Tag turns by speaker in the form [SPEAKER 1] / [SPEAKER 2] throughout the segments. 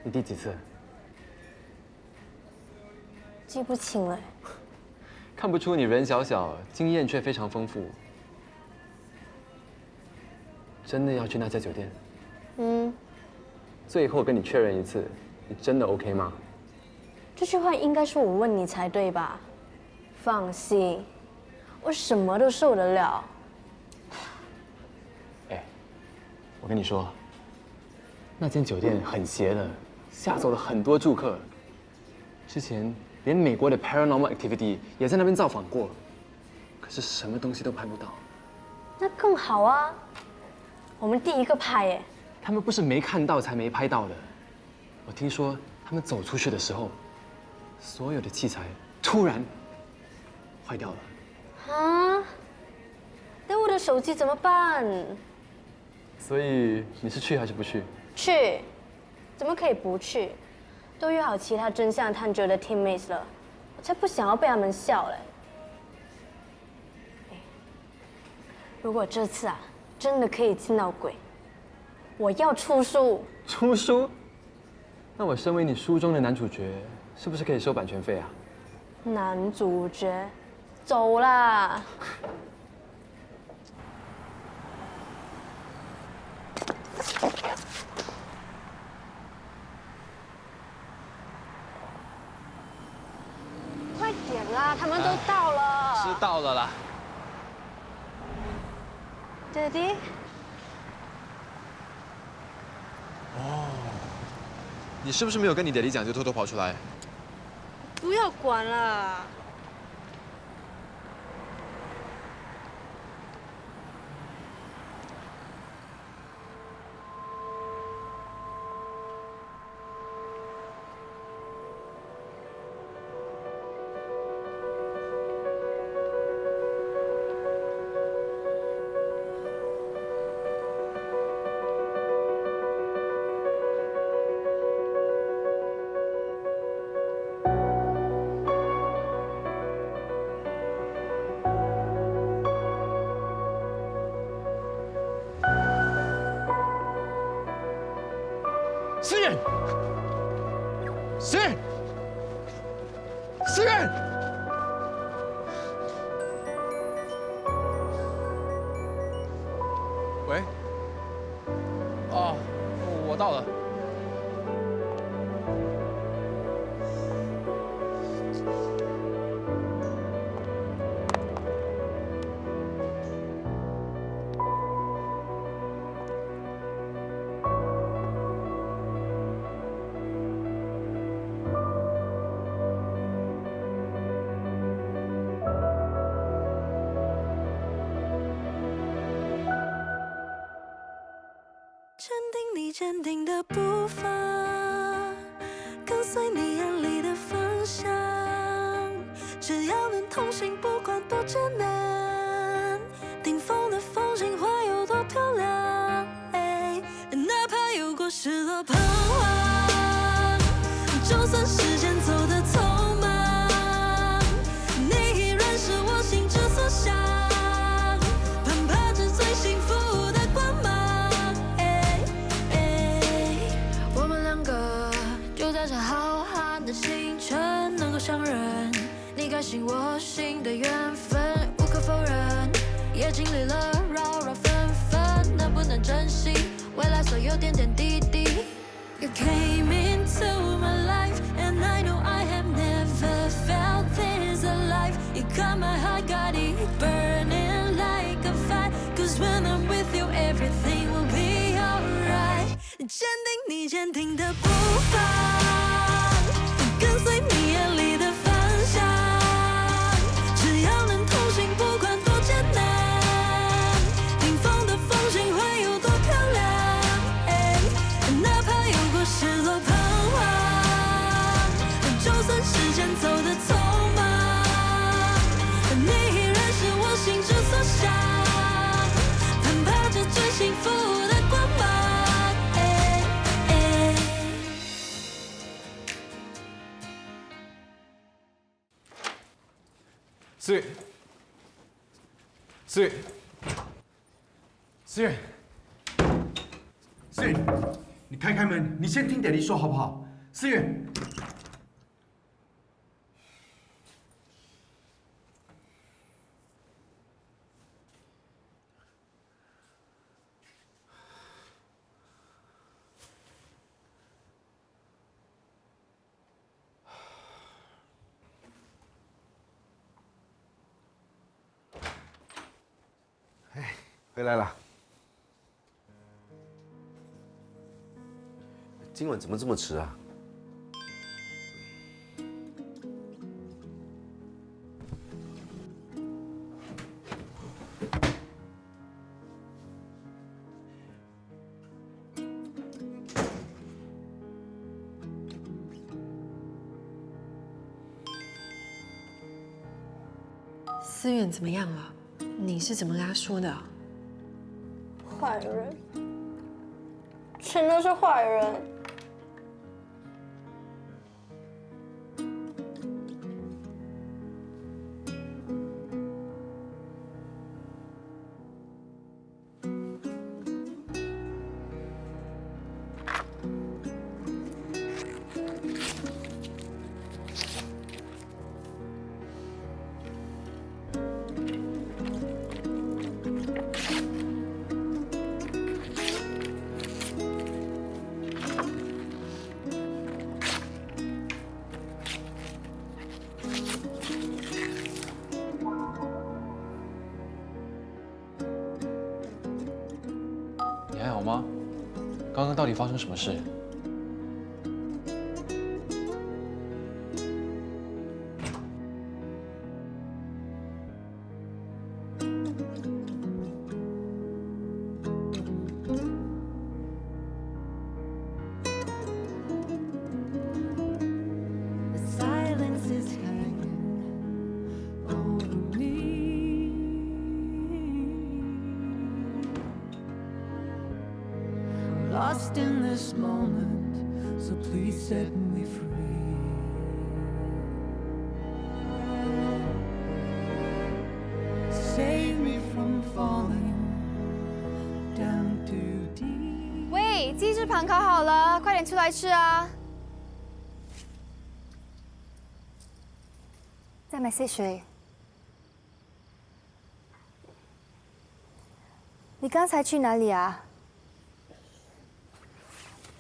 [SPEAKER 1] 你第几次？
[SPEAKER 2] 记不清了。
[SPEAKER 1] 看不出你人小小，经验却非常丰富。真的要去那家酒店？
[SPEAKER 2] 嗯，
[SPEAKER 1] 最后跟你确认一次，你真的 OK 吗？
[SPEAKER 2] 这句话应该是我问你才对吧？放心，我什么都受得了。
[SPEAKER 1] 哎，我跟你说，那间酒店很邪的，吓走了很多住客。之前连美国的 Paranormal Activity 也在那边造访过，可是什么东西都拍不到。
[SPEAKER 2] 那更好啊，我们第一个拍耶。
[SPEAKER 1] 他们不是没看到才没拍到的。我听说他们走出去的时候，所有的器材突然坏掉了。
[SPEAKER 2] 啊？那我的手机怎么办？
[SPEAKER 1] 所以你是去还是不去？
[SPEAKER 2] 去，怎么可以不去？都约好其他真相探究的 teammates 了，我才不想要被他们笑嘞。如果这次啊，真的可以见到鬼，我要出书。
[SPEAKER 1] 出书？那我身为你书中的男主角，是不是可以收版权费啊？
[SPEAKER 2] 男主角，走啦！快点啦，他们都到了。
[SPEAKER 3] 知道了啦。
[SPEAKER 2] Daddy。
[SPEAKER 3] 你是不是没有跟你爹地讲就偷偷跑出来？
[SPEAKER 2] 不要管了。
[SPEAKER 3] 思远，思远，思远。喂。哦，我到了。
[SPEAKER 4] 坚定你坚定的步伐，跟随你眼里的方向。只要能同行，不管多艰难，顶峰的风景会有多漂亮。哪怕有过失落彷徨，就算时间走得匆忙，你依然是我心之所向。攀爬着最幸福的光芒。浩瀚的星辰能够相认，你该信我心的缘分无可否认，也经历了扰扰纷纷，能不能珍惜未来所有点点滴滴 You came into my life and I know I have never felt this alive. You got my heart, got it burning like a fire. Cause when I'm with you everything will be alright. 坚定你坚定的步伐，跟随你眼里的方向。只要能同行，不管多艰难，顶峰的风景会有多漂亮。哪怕有过失落彷徨，就算时间走得匆忙，你依然是我心之所向。攀爬着最幸福的光芒。
[SPEAKER 3] 思远，思远，思远，思远，
[SPEAKER 5] 你开门，你先听爹地说好不好？思远。哎，回来了。今晚怎么这么迟啊？
[SPEAKER 6] 思远怎么样了？你是怎么跟他说的？
[SPEAKER 2] 坏人，全都是坏人。
[SPEAKER 3] 你还好吗？刚刚到底发生什么事？Lost
[SPEAKER 4] in this moment, so please set me free. Save me from falling down too deep.
[SPEAKER 7] 喂，鸡翅盘烤好了，快点出来吃啊！再买些水。你刚才去哪里啊？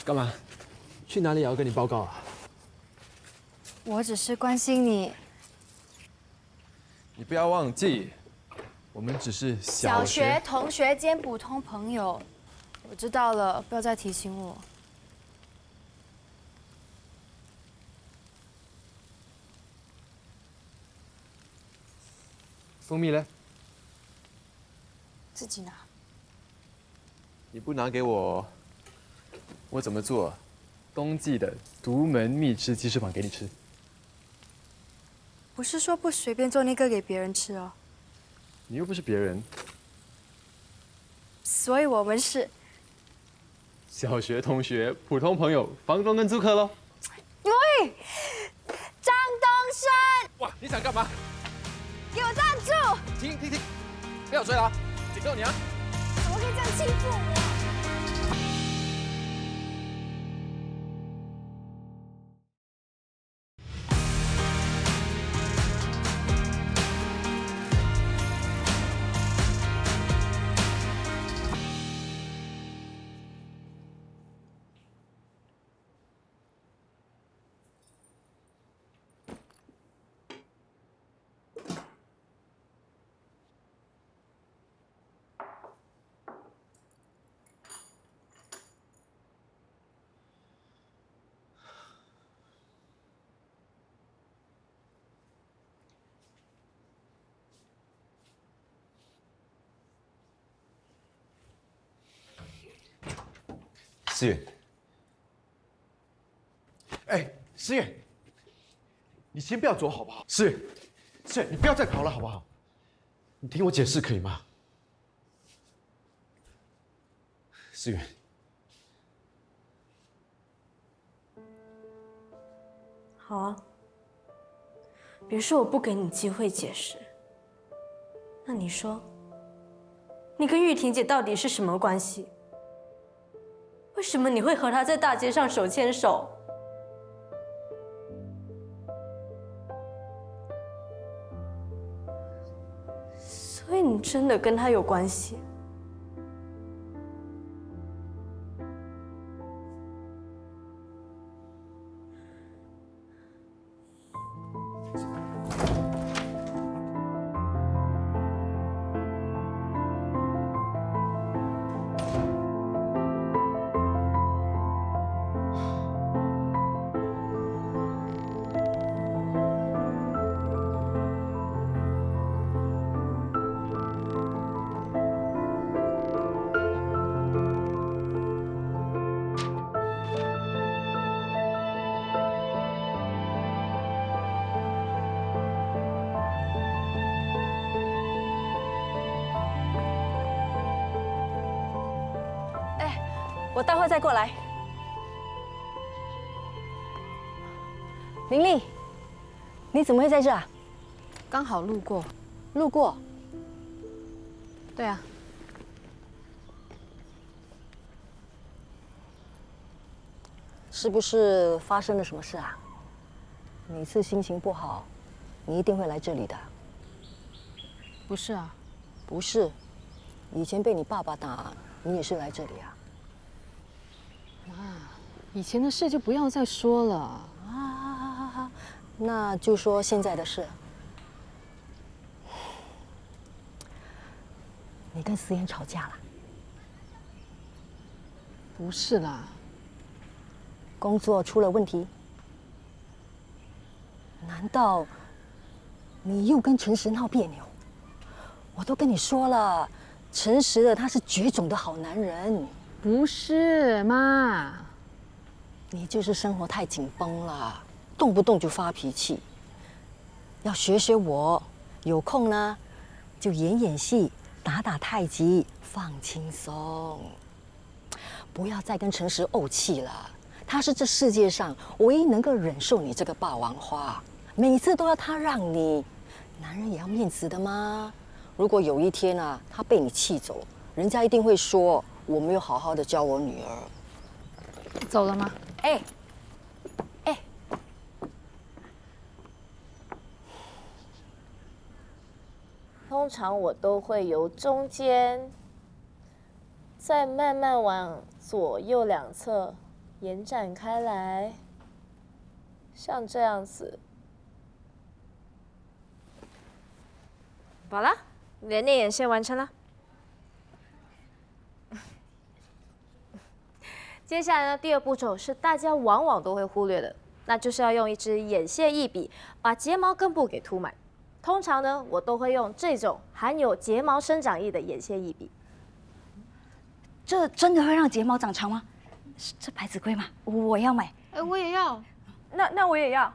[SPEAKER 3] 干嘛？去哪里也要跟你报告啊？
[SPEAKER 7] 我只是关心你。
[SPEAKER 3] 你不要忘记，我们只是
[SPEAKER 7] 小学同学兼普通朋友。我知道了，不要再提醒我。
[SPEAKER 3] 蜂蜜嘞？
[SPEAKER 7] 自己拿。
[SPEAKER 3] 你不拿给我，我怎么做冬季的独门蜜汁鸡翅膀给你吃？
[SPEAKER 7] 不是说不随便做那个给别人吃哦。
[SPEAKER 3] 你又不是别人。
[SPEAKER 7] 所以我们是
[SPEAKER 3] 小学同学、普通朋友、房东跟租客喽。
[SPEAKER 7] 喂，张东升，
[SPEAKER 3] 哇，你想干嘛？
[SPEAKER 7] 给我站住！
[SPEAKER 3] 停！不要追了，警告你啊！
[SPEAKER 7] 怎么可以这样欺负我？
[SPEAKER 5] 思远，哎，思远，你先不要走好不好？思远，思远，你不要再跑了好不好？你听我解释可以吗？思远，
[SPEAKER 2] 好啊，别说我不给你机会解释。那你说，你跟玉婷姐到底是什么关系？为什么你会和他在大街上手牵手？所以你真的跟他有关系？我待会再过来。明丽，你怎么会在这啊？
[SPEAKER 7] 刚好路过。
[SPEAKER 2] 路过。
[SPEAKER 7] 对啊，
[SPEAKER 2] 是不是发生了什么事啊？每次心情不好，你一定会来这里的。
[SPEAKER 7] 不是啊，
[SPEAKER 2] 不是，以前被你爸爸打，你也是来这里啊。
[SPEAKER 7] 以前的事就不要再说了。
[SPEAKER 2] 啊，那就说现在的事。你跟思妍吵架了？
[SPEAKER 7] 不是啦，
[SPEAKER 2] 工作出了问题？难道你又跟陈实闹别扭？我都跟你说了，陈实的他是绝种的好男人。
[SPEAKER 7] 不是妈。
[SPEAKER 2] 你就是生活太紧绷了，动不动就发脾气。要学学我，有空呢就演演戏，打打太极，放轻松。不要再跟陈实怄气了，他是这世界上唯一能够忍受你这个霸王花，每次都要他让你。男人也要面子的嘛。如果有一天啊，他被你气走，人家一定会说我没有好好的教我女儿。
[SPEAKER 7] 走了吗？
[SPEAKER 2] 哎，
[SPEAKER 8] 通常我都会由中间，再慢慢往左右两侧延展开来，像这样子。好了，你的内眼线完成了。接下来呢，第二步骤是大家往往都会忽略的，那就是要用一支眼线液笔把睫毛根部给涂满。通常呢，我都会用这种含有睫毛生长液的眼线液笔。
[SPEAKER 9] 这真的会让睫毛长长吗？这牌子贵吗？我要买。
[SPEAKER 7] 哎，我也要。
[SPEAKER 2] 那我也要。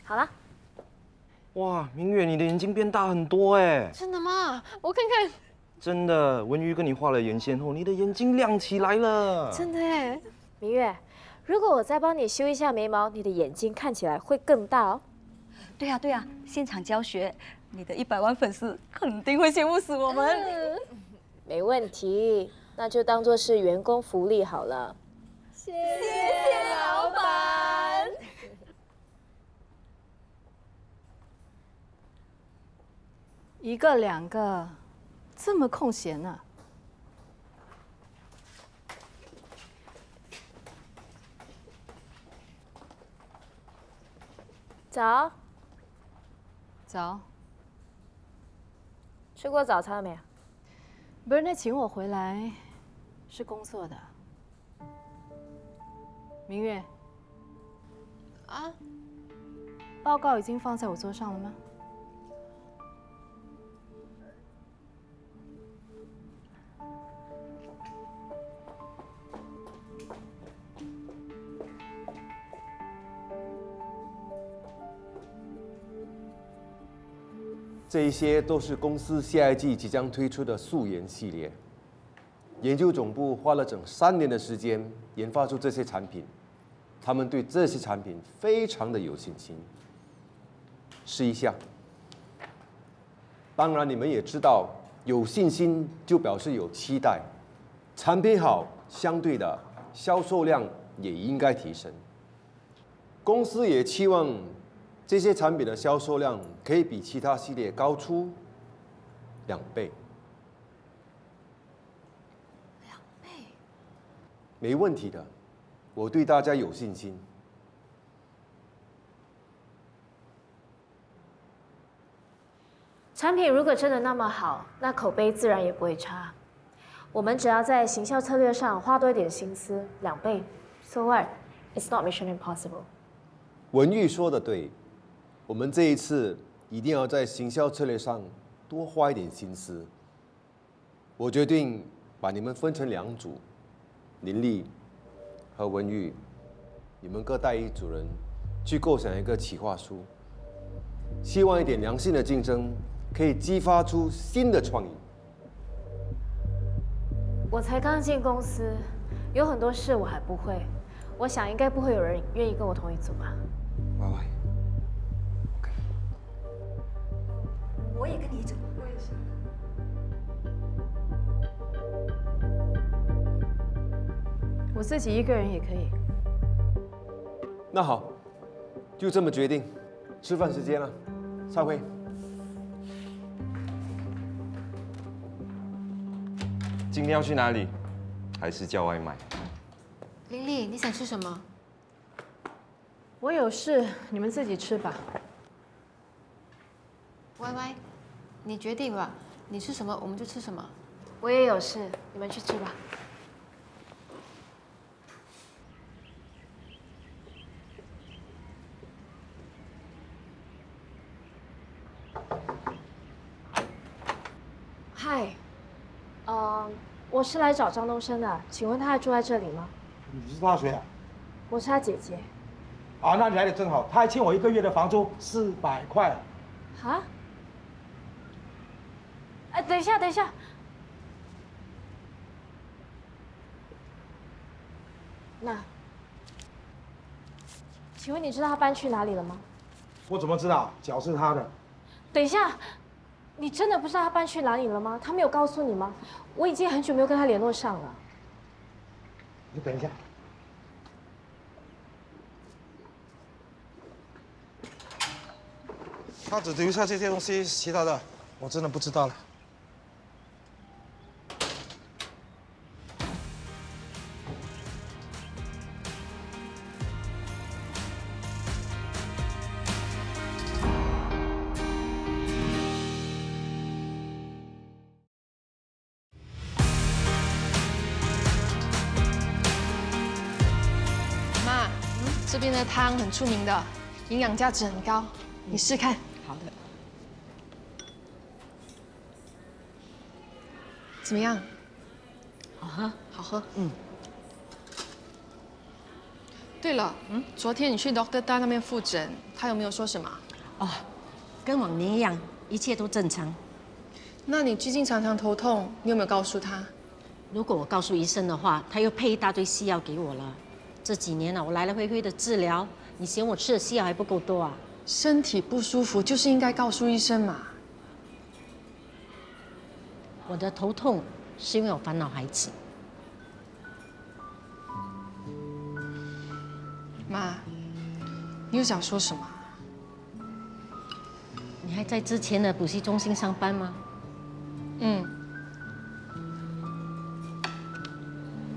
[SPEAKER 8] 好了。
[SPEAKER 5] 哇，明远，你的眼睛变大很多哎！
[SPEAKER 7] 真的吗？我看看。
[SPEAKER 5] 真的，文瑜跟你画了眼线后，你的眼睛亮起来了。
[SPEAKER 7] 真的哎。
[SPEAKER 8] 明月，如果我再帮你修一下眉毛，你的眼睛看起来会更大哦。
[SPEAKER 9] 对呀对呀，现场教学，你的100万粉丝肯定会羡慕死我们。
[SPEAKER 8] 没问题，那就当做是员工福利好了。谢谢老板。
[SPEAKER 7] 1个2个，这么空闲呢？
[SPEAKER 8] 早。
[SPEAKER 7] 早。
[SPEAKER 8] 吃过早餐了没有？
[SPEAKER 7] 不是，那请我回来是工作的。明月。啊？报告已经放在我桌上了吗？
[SPEAKER 10] 这一些都是公司下一季即将推出的素颜系列。研究总部花了整3年的时间研发出这些产品，他们对这些产品非常的有信心。试一下。当然，你们也知道，有信心就表示有期待，产品好，相对的销售量也应该提升。公司也期望这些产品的销售量可以比其他系列高出2倍。
[SPEAKER 6] 2倍？
[SPEAKER 10] 没问题的，我对大家有信心。
[SPEAKER 8] 产品如果真的那么好，那口碑自然也不会差。我们只要在行销策略上花多一点心思，2倍 ，so what? It's not mission impossible。
[SPEAKER 10] 文玉说的对，我们这一次一定要在行销策略上多花一点心思。我决定把你们分成2组，林丽和文玉，你们各带1组人去构想一个企划书，希望一点良性的竞争可以激发出新的创意。
[SPEAKER 8] 我才刚进公司，有很多事我还不会，我想应该不会有人愿意跟我同一组吧。
[SPEAKER 10] 歪歪，
[SPEAKER 9] 我也跟你一组。我也是。
[SPEAKER 6] 我自己一个人也可以。
[SPEAKER 10] 那好，就这么决定。吃饭时间了，散会。
[SPEAKER 11] 今天要去哪里？还是叫外卖？
[SPEAKER 6] 林丽，你想吃什么？
[SPEAKER 8] 我有事，你们自己吃吧。
[SPEAKER 6] 歪歪，你决定吧，你吃什么我们就吃什么。
[SPEAKER 8] 我也有事，你们去吃吧。嗨，我是来找张东升的，请问他还住在这里吗？
[SPEAKER 12] 你是他谁啊？
[SPEAKER 8] 我是他姐姐。
[SPEAKER 12] 啊，那你来的正好，他还欠我1个月的房租400块。
[SPEAKER 8] 啊？哎，等一下，等一下。那，请问你知道他搬去哪里了吗？
[SPEAKER 12] 我怎么知道？脚是他的。
[SPEAKER 8] 等一下，你真的不知道他搬去哪里了吗？他没有告诉你吗？我已经很久没有跟他联络上了。
[SPEAKER 12] 你等一下。他只留下这些东西，其他的我真的不知道了。
[SPEAKER 6] 妈，这边的汤很出名的，营养价值很高，你试看。
[SPEAKER 2] 好的。
[SPEAKER 6] 怎么样？
[SPEAKER 2] 好喝，
[SPEAKER 6] 好喝。对了，昨天你去 Dr. Dan 那边复诊，他有没有说什么？
[SPEAKER 2] 哦，跟往年一样，一切都正常。
[SPEAKER 6] 那你最近常常头痛，你有没有告诉他？
[SPEAKER 2] 如果我告诉医生的话，他又配一大堆西药给我了。这几年我来来回回的治疗，你嫌我吃的西药还不够多啊？
[SPEAKER 6] 身体不舒服就是应该告诉医生嘛。
[SPEAKER 2] 我的头痛是因为我烦恼孩子。
[SPEAKER 6] 妈，你有想说什么？
[SPEAKER 2] 你还在之前的补习中心上班吗？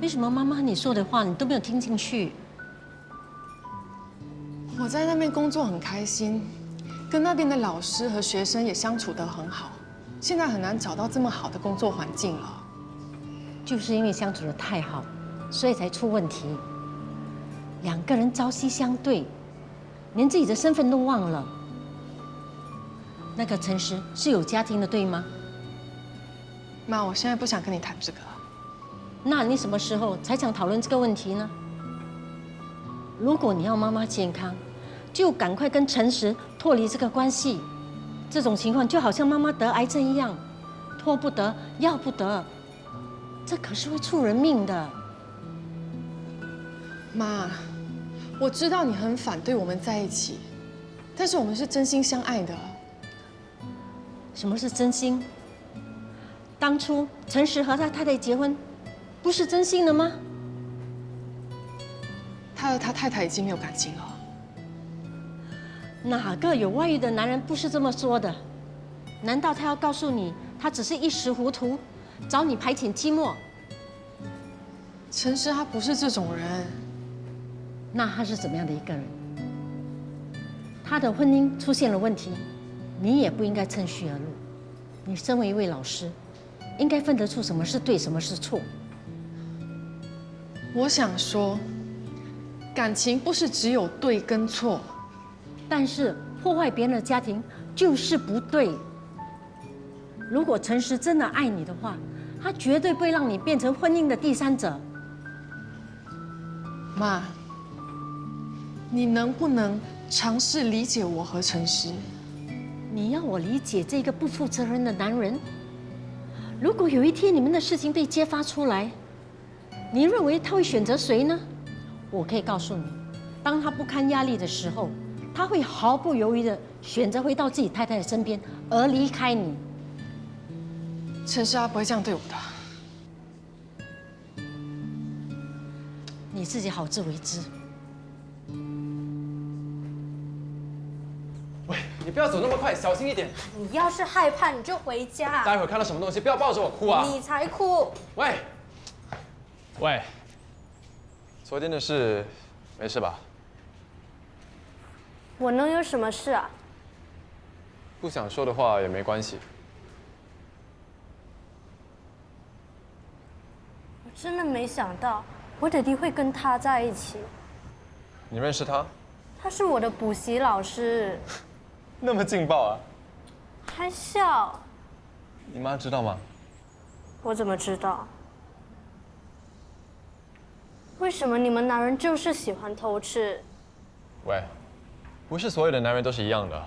[SPEAKER 2] 为什么妈妈你说的话你都没有听进去？
[SPEAKER 6] 我在那边工作很开心，跟那边的老师和学生也相处得很好。现在很难找到这么好的工作环境了。
[SPEAKER 2] 就是因为相处得太好，所以才出问题。2个人朝夕相对，连自己的身份都忘了。那个陈实是有家庭的，对吗？
[SPEAKER 6] 妈，我现在不想跟你谈这个。
[SPEAKER 2] 那你什么时候才想讨论这个问题呢？如果你要妈妈健康，就赶快跟陈实脱离这个关系。这种情况就好像妈妈得癌症一样，拖不得，要不得，这可是会出人命的。
[SPEAKER 6] 妈，我知道你很反对我们在一起，但是我们是真心相爱的。
[SPEAKER 2] 什么是真心？当初陈实和他太太结婚，不是真心的吗？
[SPEAKER 6] 他和他太太已经没有感情了。
[SPEAKER 2] 哪个有外遇的男人不是这么说的？难道他要告诉你，他只是一时糊涂，找你排遣寂寞？
[SPEAKER 6] 陈实他不是这种人。
[SPEAKER 2] 那他是怎么样的一个人？他的婚姻出现了问题，你也不应该趁虚而入。你身为一位老师，应该分得出什么是对，什么是错。
[SPEAKER 6] 我想说，感情不是只有对跟错，
[SPEAKER 2] 但是破坏别人的家庭就是不对。如果陈实真的爱你的话，他绝对不会让你变成婚姻的第三者。
[SPEAKER 6] 妈，你能不能尝试理解我和陈实？
[SPEAKER 2] 你要我理解这个不负责任的男人？如果有一天你们的事情被揭发出来，你认为他会选择谁呢？我可以告诉你，当他不堪压力的时候，他会毫不犹豫地选择回到自己太太的身边，而离开你。
[SPEAKER 6] 陈实他不会这样对我的。
[SPEAKER 2] 你自己好自为之。
[SPEAKER 1] 喂，你不要走那么快，小心一点。
[SPEAKER 7] 你要是害怕，你就回家。
[SPEAKER 1] 待会看到什么东西，不要抱着我哭啊！
[SPEAKER 7] 你才哭。
[SPEAKER 1] 喂，喂，昨天的事没事吧？
[SPEAKER 7] 我能有什么事啊？
[SPEAKER 1] 不想说的话也没关系。
[SPEAKER 7] 我真的没想到我弟弟会跟他在一起。
[SPEAKER 1] 你认识他？
[SPEAKER 7] 他是我的补习老师。
[SPEAKER 1] 那么劲爆啊！
[SPEAKER 7] 还笑？
[SPEAKER 1] 你妈知道吗？
[SPEAKER 7] 我怎么知道？为什么你们男人就是喜欢偷吃？
[SPEAKER 1] 喂，不是所有的男人都是一样的。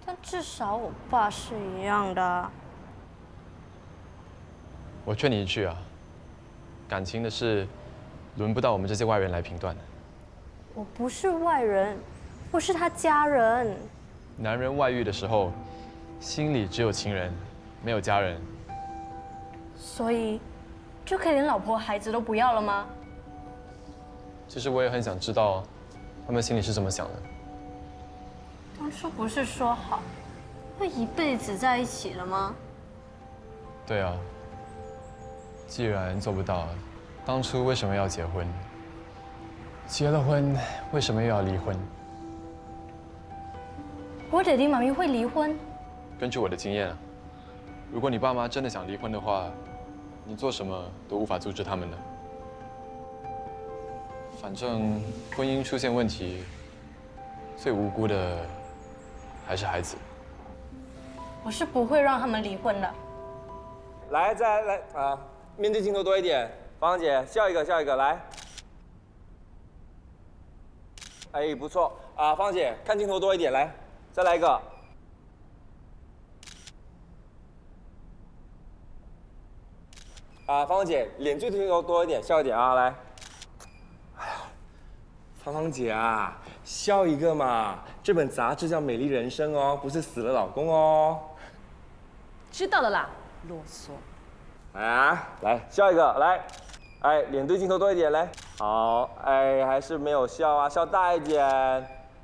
[SPEAKER 7] 但至少我爸是一样的。
[SPEAKER 1] 我劝你一句啊，感情的事，轮不到我们这些外人来评断。
[SPEAKER 7] 我不是外人，我是他家人。
[SPEAKER 1] 男人外遇的时候，心里只有情人，没有家人。
[SPEAKER 7] 所以，就可以连老婆孩子都不要了吗？
[SPEAKER 1] 其实我也很想知道，他们心里是怎么想的。
[SPEAKER 7] 当初不是说好会一辈子在一起了吗？
[SPEAKER 1] 对啊，既然做不到，当初为什么要结婚？结了婚，为什么又要离婚？
[SPEAKER 7] 我爹地妈咪会离婚？
[SPEAKER 1] 根据我的经验啊，如果你爸妈真的想离婚的话，你做什么都无法阻止他们的。反正婚姻出现问题，最无辜的还是孩子。
[SPEAKER 7] 我是不会让他们离婚的。
[SPEAKER 11] 来，再来啊！面对镜头多一点，芳姐笑一个，笑一个，来。哎，不错啊，芳姐看镜头多一点，来，再来一个。啊，芳姐脸对镜头多一点，笑一点啊，来。哎呀，芳姐啊，笑一个嘛！这本杂志叫《美丽人生》哦，不是死了老公哦。
[SPEAKER 9] 知道了啦，啰嗦。
[SPEAKER 11] 啊，来笑一个，来，哎，脸对镜头多一点，来，好，哎，还是没有笑啊，笑大一点，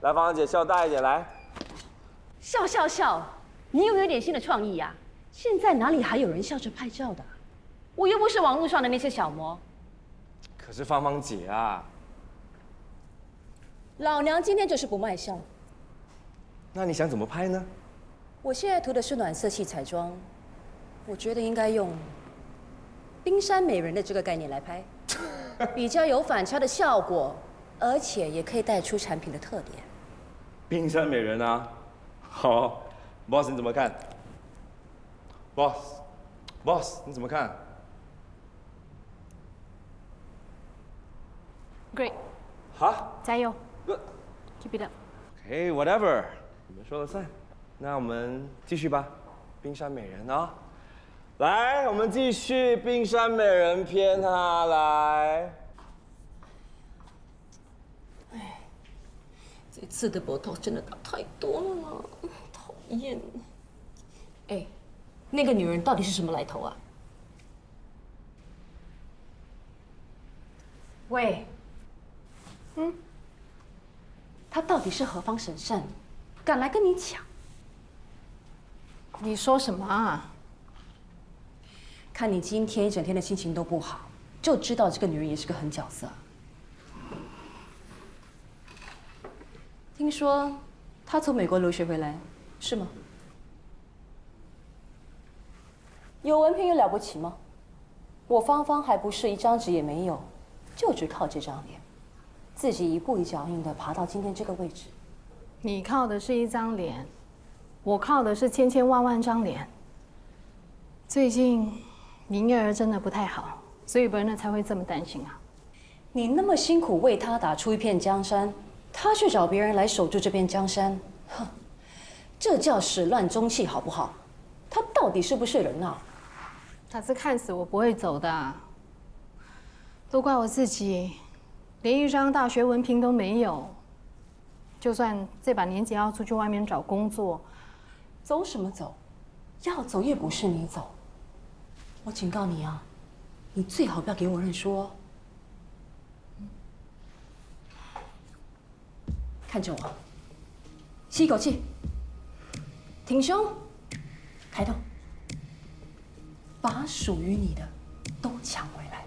[SPEAKER 11] 来，芳姐笑大一点，来，
[SPEAKER 9] 笑笑笑，你有没有点新的创意呀？现在哪里还有人笑着拍照的？我又不是网络上的那些小模。
[SPEAKER 11] 可是芳姐啊，
[SPEAKER 9] 老娘今天就是不卖笑。
[SPEAKER 11] 那你想怎么拍呢？
[SPEAKER 9] 我现在涂的是暖色系彩妆，我觉得应该用冰山美人的这个概念来拍，比较有反差的效果，而且也可以带出产品的特点。
[SPEAKER 11] 冰山美人啊，好 ，boss 你怎么看 ？boss 你怎么看
[SPEAKER 7] Great，
[SPEAKER 11] 好，
[SPEAKER 7] 加油
[SPEAKER 11] Good
[SPEAKER 7] ，Keep it up。OK
[SPEAKER 11] whatever， 你们说了算。那我们继续吧，冰山美人啊、来，我们继续冰山美人篇啊，来。
[SPEAKER 9] 哎，这次的botox真的打太多了，讨厌。哎，那个女人到底是什么来头啊？喂，他到底是何方神圣，敢来跟你抢？
[SPEAKER 6] 你说什么啊？
[SPEAKER 9] 看你今天一整天的心情都不好，就知道这个女人也是个狠角色。听说她从美国留学回来，是吗？有文凭有了不起吗？我芳芳还不是一张纸也没有，就只靠这张脸，自己一步一脚印的爬到今天这个位置。
[SPEAKER 6] 你靠的是一张脸，我靠的是千千万万张脸。最近营业额真的不太好，所以伯乐才会这么担心啊。
[SPEAKER 9] 你那么辛苦为他打出一片江山，他去找别人来守住这片江山，哼，这叫始乱终弃，好不好？他到底是不是人啊？
[SPEAKER 6] 他是看死我不会走的啊，都怪我自己，连一张大学文凭都没有。就算这把年纪要出去外面找工作，
[SPEAKER 9] 走什么走？要走也不是你走。我警告你啊，你最好不要给我认输哦。看着我，吸一口气，挺胸，抬头，把属于你的都抢回来。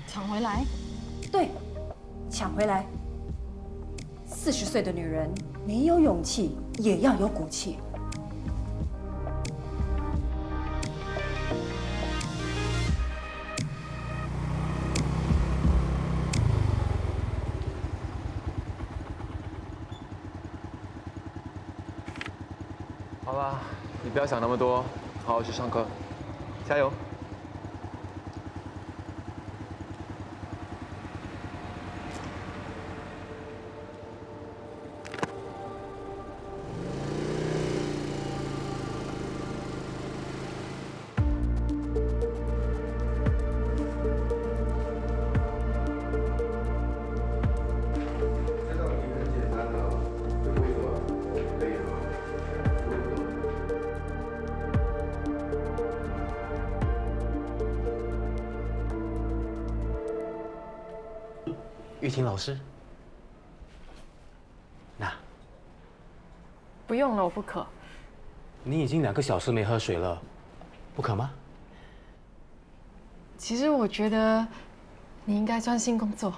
[SPEAKER 6] 抢回来？
[SPEAKER 9] 对，抢回来。40岁的女人没有勇气也要有骨气。
[SPEAKER 1] 好啦，你不要想那么多，好好去上课，加油。
[SPEAKER 5] 玉婷老师，那
[SPEAKER 6] 不用了，我不渴。
[SPEAKER 5] 你已经2个小时没喝水了，不渴吗？
[SPEAKER 6] 其实我觉得你应该专心工作。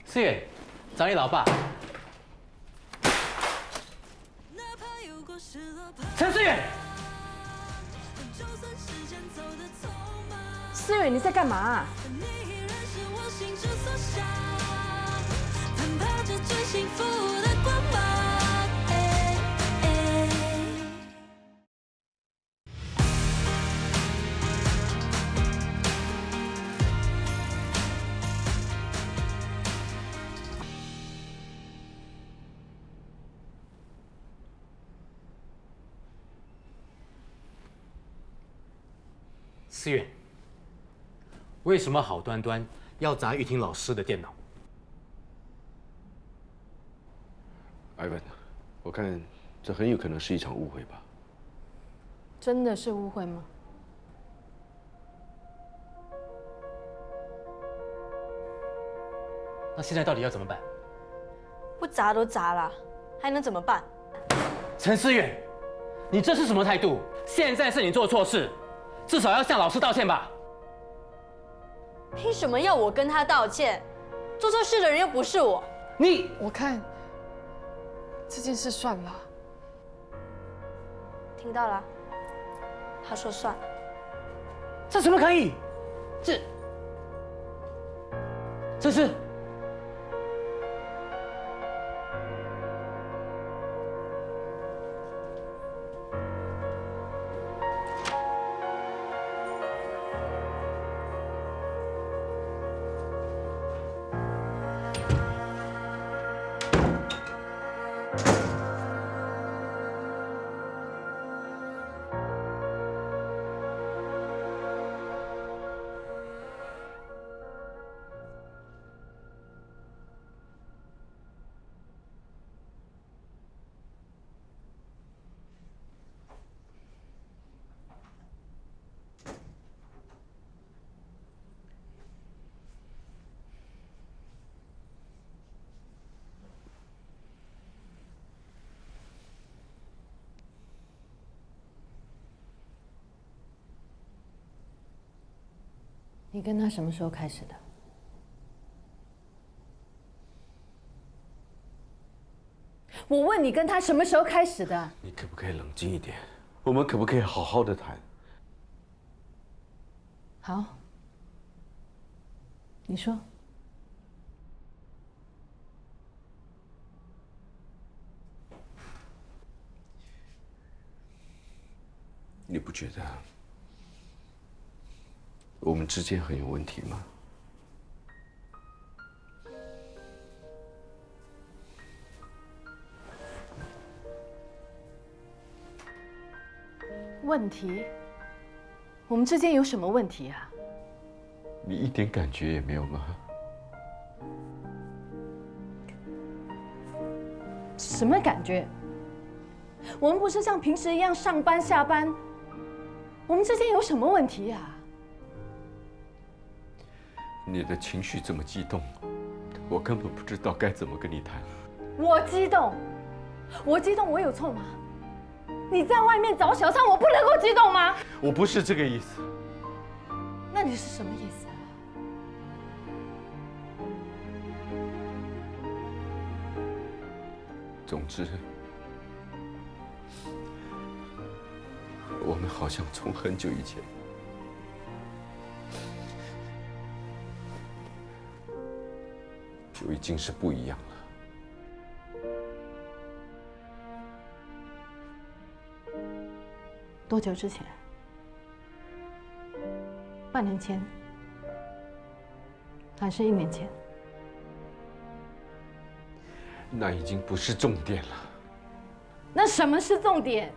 [SPEAKER 5] 思远，找你老爸。陈思远。
[SPEAKER 6] 思远，你在干嘛？
[SPEAKER 5] 思远，为什么好端端要砸玉婷老师的电脑
[SPEAKER 10] ？Ivan，我看这很有可能是一场误会吧。
[SPEAKER 6] 真的是误会吗？
[SPEAKER 5] 那现在到底要怎么办？
[SPEAKER 2] 不砸都砸了，还能怎么办？
[SPEAKER 5] 陈思远，你这是什么态度？现在是你做错事，至少要向老师道歉吧。
[SPEAKER 2] 凭什么要我跟他道歉？做错事的人又不是我。
[SPEAKER 6] 我看这件事算了。
[SPEAKER 2] 听到了，他说算了。
[SPEAKER 5] 这怎么可以？这是。
[SPEAKER 9] 你跟他什么时候开始的？我问你跟他什么时候开始的？
[SPEAKER 5] 你可不可以冷静一点？我们可不可以好好的谈？
[SPEAKER 9] 好，你说。
[SPEAKER 5] 你不觉得我们之间很有问题吗？
[SPEAKER 9] 问题？我们之间有什么问题啊？
[SPEAKER 5] 你一点感觉也没有吗？
[SPEAKER 9] 什么感觉？我们不是像平时一样上班下班？我们之间有什么问题呀？
[SPEAKER 5] 你的情绪这么激动，我根本不知道该怎么跟你谈。
[SPEAKER 9] 我激动，我有错吗？你在外面找小三，我不能够激动吗？
[SPEAKER 5] 我不是这个意思。
[SPEAKER 9] 那你是什么意思啊？
[SPEAKER 5] 总之，我们好像从很久以前就已经是不一样了。
[SPEAKER 9] 多久之前？半年前？还是1年前？
[SPEAKER 5] 那已经不是重点了。
[SPEAKER 9] 那什么是重点？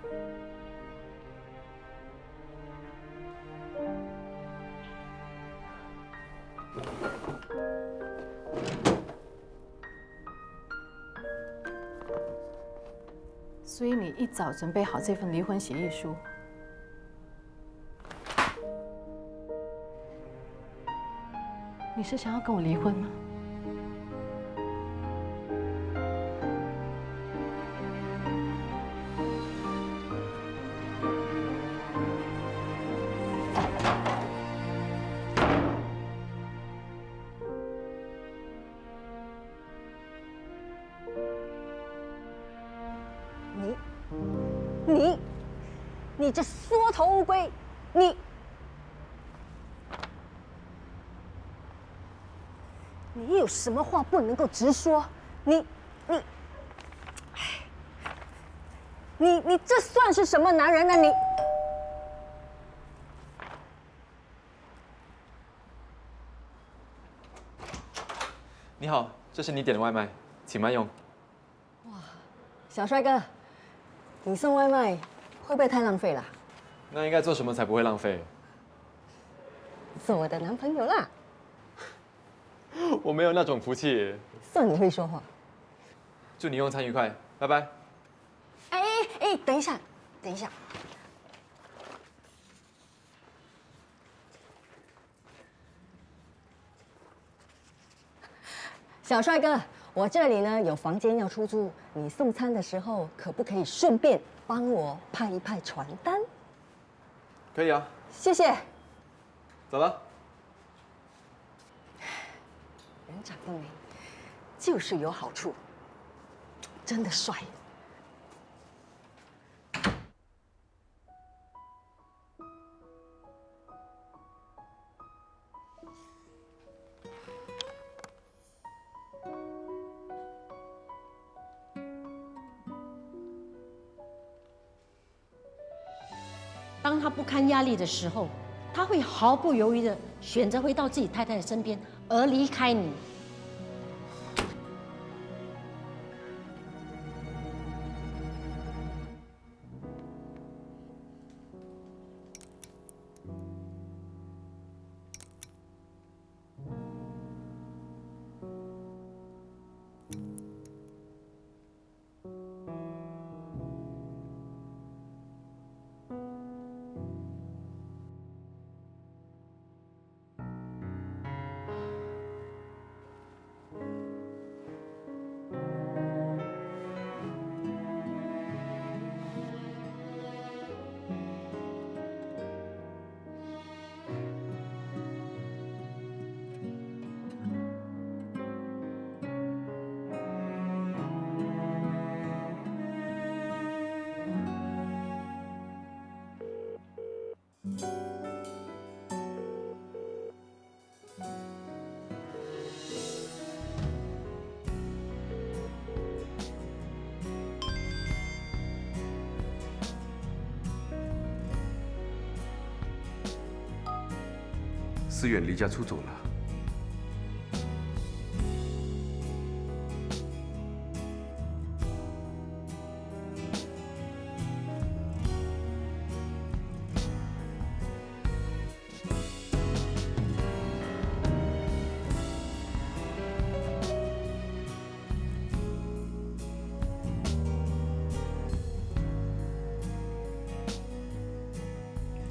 [SPEAKER 9] 所以你一早准备好这份离婚协议书，你是想要跟我离婚吗？
[SPEAKER 2] 你这缩头乌龟，你有什么话不能够直说？你这算是什么男人呢？
[SPEAKER 1] 你好，这是你点的外卖，请慢用。
[SPEAKER 2] 小帅哥，你送外卖会不会太浪费了？
[SPEAKER 1] 那应该做什么才不会浪费？
[SPEAKER 2] 做我的男朋友啦！
[SPEAKER 1] 我没有那种福气。
[SPEAKER 2] 算你会说话。
[SPEAKER 1] 祝你用餐愉快，拜拜。
[SPEAKER 2] 哎，等一下，等一下。小帅哥，我这里呢有房间要出租，你送餐的时候可不可以顺便帮我派一派传单？
[SPEAKER 1] 可以啊。
[SPEAKER 2] 谢谢。
[SPEAKER 1] 走了。
[SPEAKER 2] 人长得美，就是有好处，真的帅。
[SPEAKER 13] 当他不堪压力的时候，他会毫不犹豫的选择回到自己太太的身边，而离开你。
[SPEAKER 10] 思远离家出走了。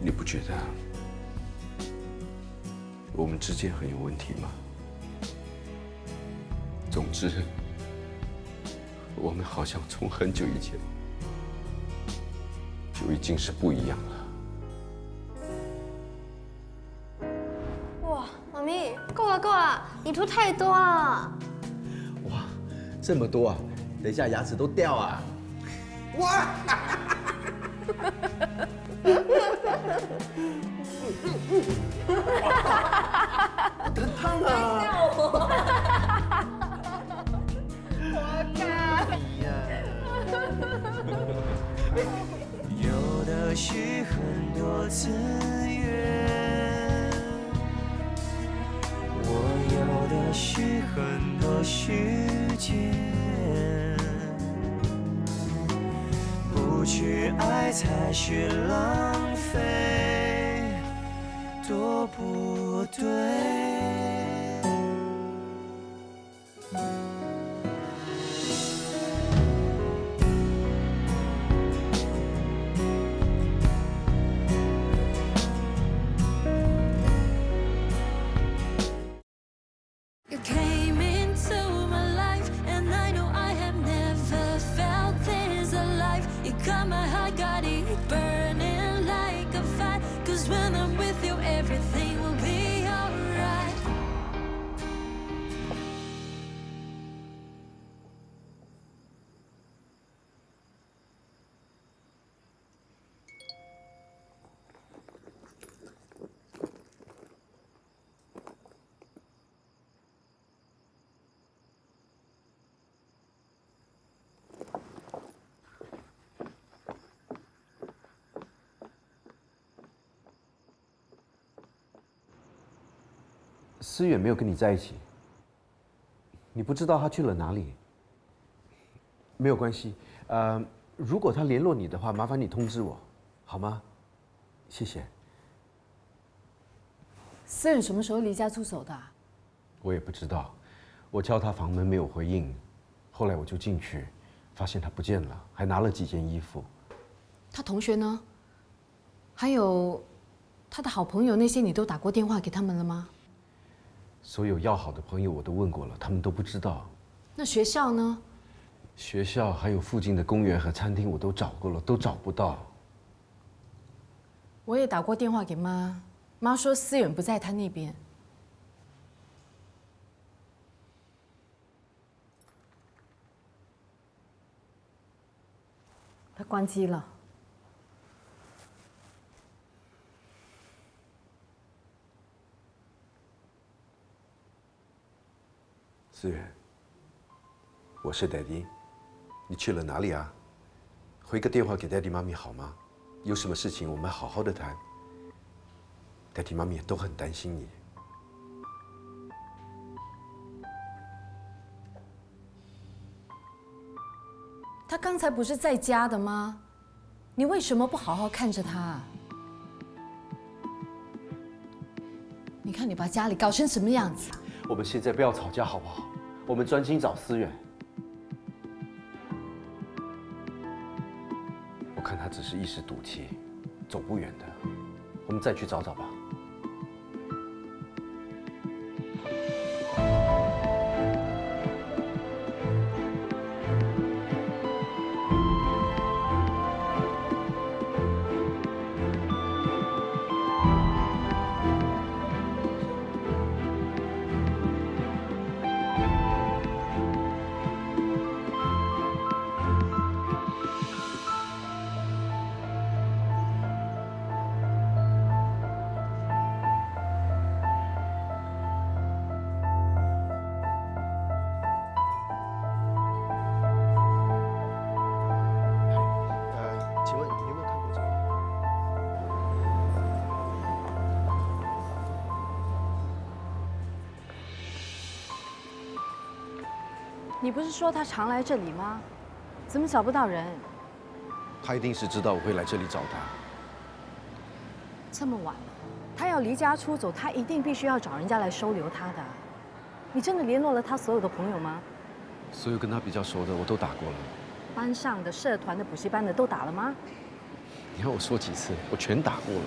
[SPEAKER 10] 你不觉得我们之间很有问题吗？总之，我们好像从很久以前就已经是不一样了。
[SPEAKER 7] 哇，妈咪，够了够了，你涂太多了。
[SPEAKER 5] 哇，这么多啊！等一下牙齿都掉啊！哇！很烫啊！
[SPEAKER 14] 有的是很多资源，我有的是很多时间，不去爱才是浪费，多不对。
[SPEAKER 4] You came into my life, and I know I have never felt this alive. You got my heart, got it burning like a fire. 'Cause when I'm with you, everything will be alright.
[SPEAKER 5] 思远没有跟你在一起，你不知道他去了哪里。没有关系，如果他联络你的话，麻烦你通知我，好吗？谢谢。
[SPEAKER 15] 思远什么时候离家出走的啊？
[SPEAKER 5] 我也不知道，我敲他房门没有回应，后来我就进去，发现他不见了，还拿了几件衣服。
[SPEAKER 15] 他同学呢？还有他的好朋友那些，你都打过电话给他们了吗？
[SPEAKER 5] 所有要好的朋友我都问过了，他们都不知道。
[SPEAKER 15] 那学校呢？
[SPEAKER 5] 学校还有附近的公园和餐厅我都找过了，都找不到。
[SPEAKER 15] 我也打过电话给妈，妈说思远不在她那边。他关机了。
[SPEAKER 5] 思远，我是 Daddy， 你去了哪里啊？回个电话给 Daddy 妈咪好吗？有什么事情我们好好的谈。Daddy 妈咪也都很担心你。
[SPEAKER 15] 他刚才不是在家的吗？你为什么不好好看着他？你看你把家里搞成什么样子？
[SPEAKER 5] 我们现在不要吵架好不好？我们专心找思远。我看他只是一时赌气，走不远的。我们再去找找吧。
[SPEAKER 6] 你不是说他常来这里吗？怎么找不到人？
[SPEAKER 5] 他一定是知道我会来这里找他。
[SPEAKER 6] 这么晚了，他要离家出走，他一定必须要找人家来收留他的。你真的联络了他所有的朋友吗？
[SPEAKER 5] 所有跟他比较熟的我都打过了。
[SPEAKER 6] 班上的、社团的、补习班的都打了吗？
[SPEAKER 5] 你要我说几次？我全打过了。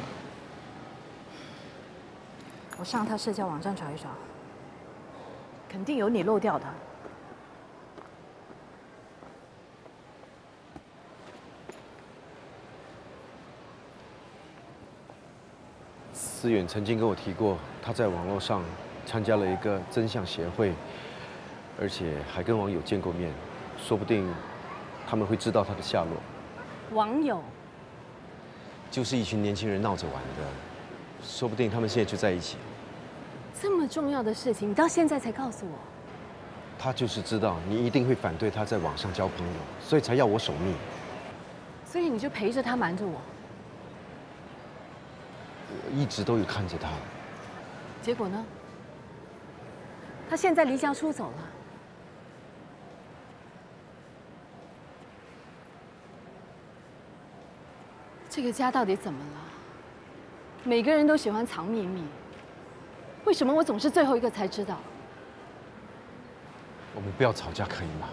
[SPEAKER 6] 我上他社交网站找一找，肯定有你漏掉的。
[SPEAKER 5] 思远曾经跟我提过，他在网络上参加了一个真相协会，而且还跟网友见过面，说不定他们会知道他的下落。
[SPEAKER 6] 网友？
[SPEAKER 5] 就是一群年轻人闹着玩的，说不定他们现在就在一起。
[SPEAKER 6] 这么重要的事情，你到现在才告诉我？
[SPEAKER 5] 他就是知道你一定会反对他在网上交朋友，所以才要我守密。
[SPEAKER 6] 所以你就陪着他瞒着我。
[SPEAKER 5] 我一直都有看着他。
[SPEAKER 6] 结果呢？他现在离家出走了。这个家到底怎么了？每个人都喜欢藏秘密，为什么我总是最后一个才知道？
[SPEAKER 5] 我们不要吵架，可以吗？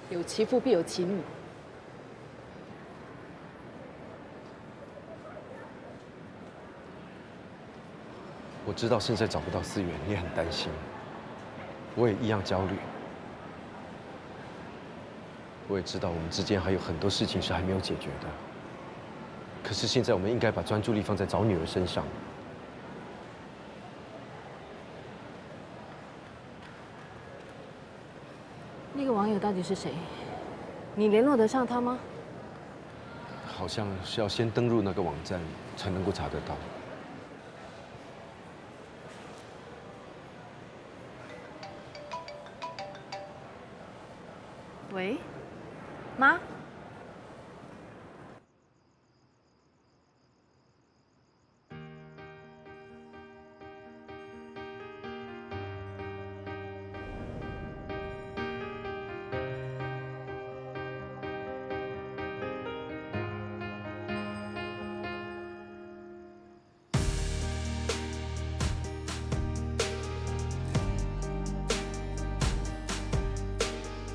[SPEAKER 6] 有其父必有其女。
[SPEAKER 5] 我知道现在找不到思远，你很担心，我也一样焦虑。我也知道我们之间还有很多事情是还没有解决的。可是现在我们应该把专注力放在找女儿身上。
[SPEAKER 6] 那个网友到底是谁？你联络得上他吗？
[SPEAKER 5] 好像是要先登入那个网站才能够查得到。
[SPEAKER 6] 喂，妈。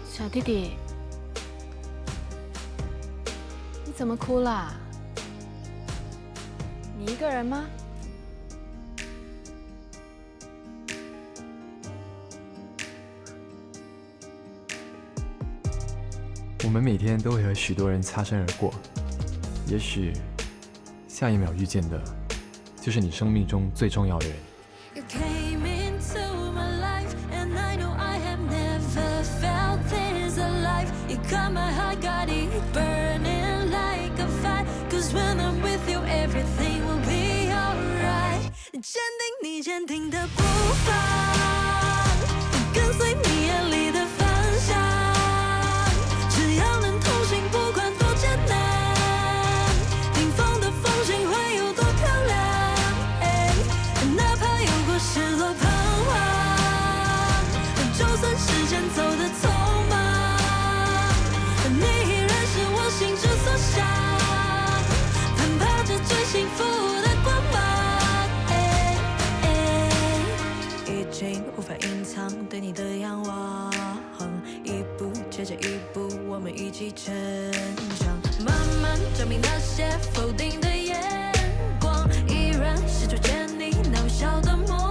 [SPEAKER 6] 小弟弟，你怎么哭啦？你一个人吗？
[SPEAKER 3] 我们每天都会和许多人擦身而过，也许下一秒遇见的，就是你生命中最重要的人。
[SPEAKER 4] You came into my life, and I know I have never felt this alive. You got my heart, got it burning like a fire. 'Cause when I'm with you, everything will be alright. 坚定你坚定的步伐，跟随你眼里的方向。只要能同行，不管多艰难，顶峰的风景会有多漂亮。哪怕有过失落彷徨，就算时间走得匆忙，你依然是我心之所向，攀爬着最幸福的光芒。已经无法隐藏对你的仰望，一步接着一步，我们一起成长，慢慢证明那些否定的眼光，依然试图建立渺小的梦。